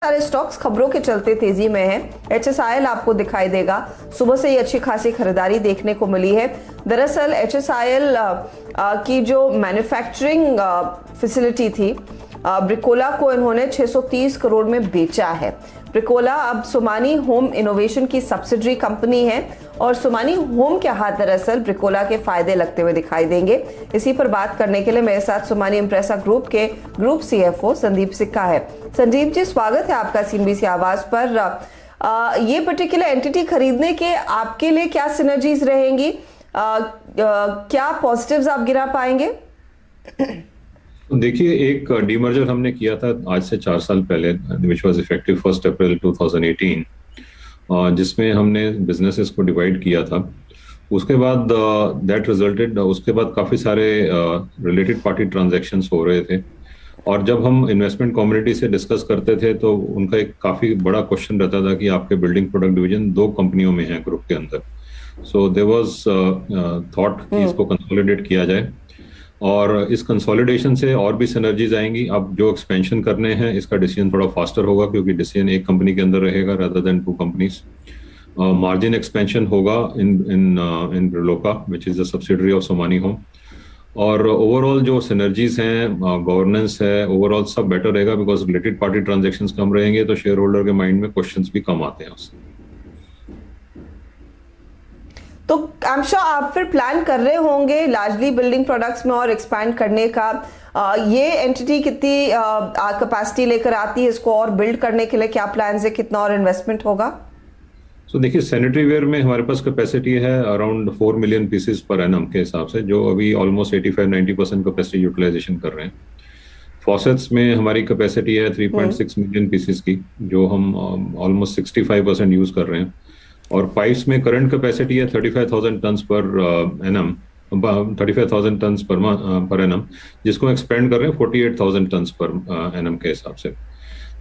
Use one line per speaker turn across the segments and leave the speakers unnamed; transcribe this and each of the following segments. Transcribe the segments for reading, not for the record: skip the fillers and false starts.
सारे स्टॉक्स खबरों के चलते तेजी में हैं। एचएसआईएल आपको दिखाई देगा, सुबह से ही अच्छी खासी खरीदारी देखने को मिली है। दरअसल एचएसआईएल की जो मैन्युफैक्चरिंग फैसिलिटी थी, ब्रिकोला को इन्होंने 630 करोड़ में बेचा है। ब्रिकोला अब सोमानी होम इनोवेशन की सब्सिडरी कंपनी है और सोमानी होम के हाथ दरअसल ब्रिकोला के फायदे लगते हुए दिखाई देंगे। इसी पर बात करने के लिए मेरे साथ सोमानी इम्प्रेसा ग्रुप के ग्रुप सीएफओ संदीप सिक्का है। संदीप जी, स्वागत है आपका सीएनबीसी आवाज पर। ये पर्टिकुलर एंटिटी खरीदने के आपके लिए क्या सिनर्जीज रहेंगी, क्या पॉजिटिव्स आप गिना पाएंगे?
देखिए, एक डीमर्जर हमने किया था आज से 4 साल पहले, विच वाज इफेक्टिव 1 अप्रैल 2018, जिसमें हमने बिजनेसेस को डिवाइड किया था। उसके बाद दैट रिजल्टेड, उसके बाद काफ़ी सारे रिलेटेड पार्टी ट्रांजैक्शंस हो रहे थे और जब हम इन्वेस्टमेंट कम्युनिटी से डिस्कस करते थे तो उनका एक काफ़ी बड़ा क्वेश्चन रहता था कि आपके बिल्डिंग प्रोडक्ट डिवीजन 2 कंपनियों में है ग्रुप के अंदर। सो देयर वाज थॉट कि इसको कंसोलिडेट किया जाए और इस कंसोलिडेशन से और भी सिनर्जीज आएंगी। अब जो एक्सपेंशन करने हैं इसका डिसीजन थोड़ा फास्टर होगा क्योंकि डिसीजन एक कंपनी के अंदर रहेगा rather than 2 companies. Margin expansion होगा in Brilloca which is a subsidiary of Somany home, और ओवरऑल जो सिनर्जीज हैं, गवर्नेंस है, ओवरऑल सब बेटर रहेगा बिकॉज रिलेटेड पार्टी ट्रांजेक्शन्स कम रहेंगे तो शेयर होल्डर के माइंड में क्वेश्चंस भी कम आते हैं उससे।
तो आई एम श्योर आप फिर प्लान कर रहे होंगे लार्जली बिल्डिंग प्रोडक्ट्स में और एक्सपैंड करने का। ये एंटिटी कितनी कैपेसिटी लेकर आती है, इसको और बिल्ड करने के लिए क्या प्लान है, कितना और इन्वेस्टमेंट होगा?
सो देखिए, सैनिटरी वेयर में हमारे पास कैपेसिटी है around 4 million pieces per annum के हिसाब से, जो अभी ऑलमोस्ट 85-90% कैपेसिटी यूटिलाइजेशन कर रहे हैं। फॉसेट्स में हमारी कैपेसिटी है 3.6 मिलियन पीसेस की, जो हम ऑलमोस्ट 65% यूज कर रहे हैं। और पाइप्स में करंट कैपेसिटी है 35,000 tons per annum, 35,000 tons per annum, जिसको एक्सपेंड कर रहे हैं 48,000 टन्स पर एनम के हिसाब से।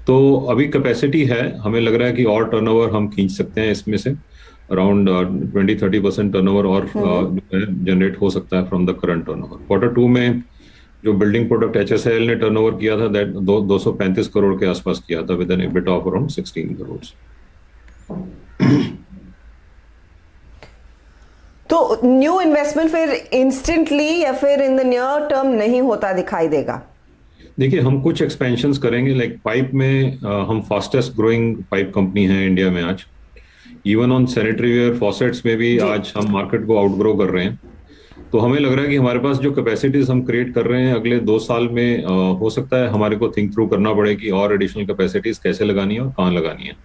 तो अभी कैपेसिटी है, हमें लग रहा है कि और टर्नओवर हम खींच सकते हैं इसमें से, अराउंड 20-30% टर्नओवर और जनरेट हो सकता है from the current turnover. Q2 में जो बिल्डिंग प्रोडक्ट एचएसएल ने टर्नओवर किया था दैट 235 करोड़ के आसपास किया था with an EBITDA of around 16 crore.
तो न्यू इन्वेस्टमेंट फिर इंस्टेंटली या फिर इन द नियर टर्म नहीं होता दिखाई देगा?
देखिए, हम कुछ एक्सपेंशंस करेंगे, लाइक पाइप में हम फास्टेस्ट ग्रोइंग पाइप कंपनी है इंडिया में आज। Even on sanitary ware faucets में भी आज हम मार्केट को आउटग्रो कर रहे हैं। तो हमें लग रहा है कि हमारे पास जो कैपेसिटीज हम क्रिएट कर रहे हैं अगले 2 साल में, हो सकता है हमारे को थिंक थ्रू करना पड़े कि और एडिशनल कैपेसिटीज कैसे लगानी है और कहाँ लगानी है।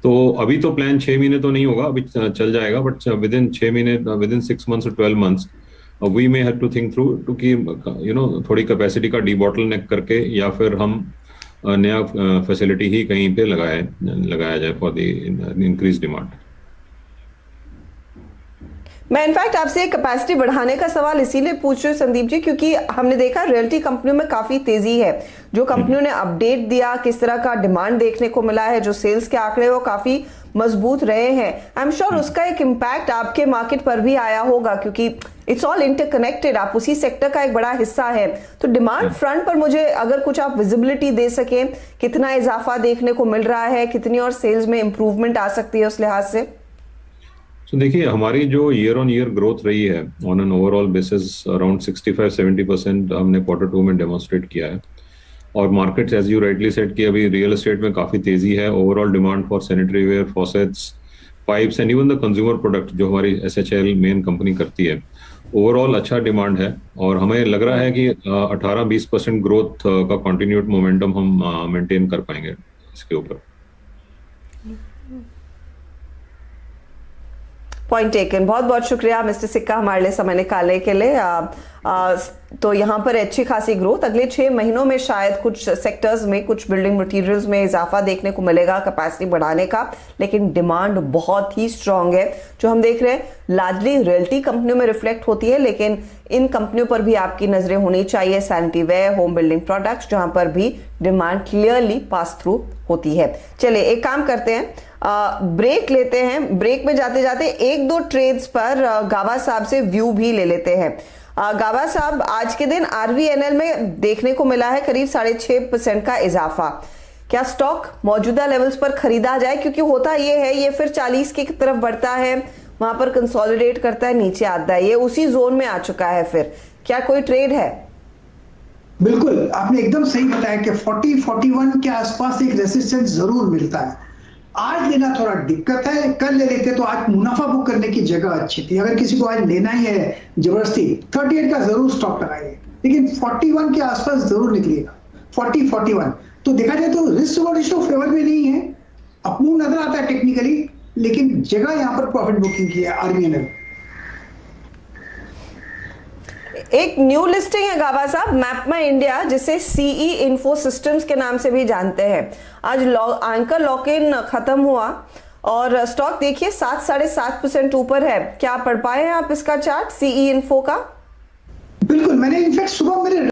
तो अभी तो प्लान 6 महीने तो नहीं होगा, अभी चल जाएगा, बट विद इन 6 महीने, within 6 months or 12 months we may have to think through to कि थोड़ी कैपेसिटी का डीबॉटलनेक करके या फिर हम नया फैसिलिटी ही कहीं पे लगाया जाए फॉर द इंक्रीज डिमांड।
मैं इनफैक्ट आपसे कैपेसिटी बढ़ाने का सवाल इसीलिए पूछ रही हूँ संदीप जी, क्योंकि हमने देखा रियल्टी कंपनियों में काफी तेजी है। जो कंपनियों ने अपडेट दिया, किस तरह का डिमांड देखने को मिला है, जो सेल्स के आंकड़े वो काफी मजबूत रहे हैं। आई एम श्योर उसका एक इम्पैक्ट आपके मार्केट पर भी आया होगा क्योंकि इट्स ऑल इंटरकनेक्टेड, आप उसी सेक्टर का एक बड़ा हिस्सा है। तो डिमांड फ्रंट पर मुझे अगर कुछ आप विजिबिलिटी दे सकें, कितना इजाफा देखने को मिल रहा है, कितनी और सेल्स में इंप्रूवमेंट आ सकती है उस लिहाज से?
तो देखिए, हमारी जो ईयर ऑन ईयर ग्रोथ रही है on an overall basis around 65-70% हमने Q2 में डेमोन्स्ट्रेट किया है। और markets as you rightly said कि अभी रियल एस्टेट में काफ़ी तेजी है। Overall demand for sanitary ware, faucets, pipes and even the consumer product जो हमारी एसएचएल मेन कंपनी करती है, ओवरऑल अच्छा डिमांड है। और हमें लग रहा है कि 18-20% ग्रोथ का कॉन्टिन्यूड मोमेंटम हम मेंटेन कर पाएंगे इसके ऊपर।
पॉइंट टेकन, बहुत बहुत शुक्रिया मिस्टर सिक्का हमारे लिए समय निकालने के लिए। तो यहाँ पर अच्छी खासी ग्रोथ अगले 6 महीनों में शायद कुछ सेक्टर्स में, कुछ बिल्डिंग मटेरियल्स में इजाफा देखने को मिलेगा कैपेसिटी बढ़ाने का, लेकिन डिमांड बहुत ही स्ट्रांग है जो हम देख रहे हैं लार्जली रियल्टी कंपनियों में रिफ्लेक्ट होती है, लेकिन इन कंपनियों पर भी आपकी नजरें होनी चाहिए, sanitary ware, home building products, जहां पर भी डिमांड क्लियरली पास थ्रू होती है। चलिए एक काम करते हैं, ब्रेक लेते हैं। ब्रेक में जाते जाते 1-2 ट्रेड्स पर गावा साहब से व्यू भी ले लेते हैं। गावा साहब, आज के दिन आरवीएनएल में देखने को मिला है करीब 6.5% का इजाफा। क्या स्टॉक मौजूदा लेवल्स पर खरीदा जाए, क्योंकि होता ये है ये फिर 40 की तरफ बढ़ता है, वहां पर कंसोलिडेट करता है, नीचे आता है, ये उसी जोन में आ चुका है, फिर क्या कोई ट्रेड है?
बिल्कुल, आपने एकदम सही बताया कि 40-41 के आसपास एक रेसिस्टेंस जरूर मिलता है। आज लेना थोड़ा दिक्कत है, कल ले लेते तो आज मुनाफा बुक करने की जगह अच्छी थी। अगर किसी को आज लेना ही है जबरदस्ती, 38 का जरूर स्टॉक लगाइए, लेकिन 41 के आसपास जरूर निकलिएगा। 40-41 तो देखा जाए तो रिस्क रिवॉर्ड रेशियो फेवर में नहीं है, अपमूव नजर आता है टेक्निकली, लेकिन जगह यहां पर प्रॉफिट बुकिंग की है आरबीआई ने।
एक न्यू लिस्टिंग है गाबा साहब, मैपमा इंडिया, जिसे सीई इन्फो सिस्टम्स के नाम से भी जानते हैं। आज एंकर लॉक इन खत्म हुआ और स्टॉक देखिए 7-7.5% ऊपर है। क्या पढ़ पाए हैं आप इसका चार्ट सीई इन्फो का?
बिल्कुल, मैंने इनफैक्ट सुबह मेरे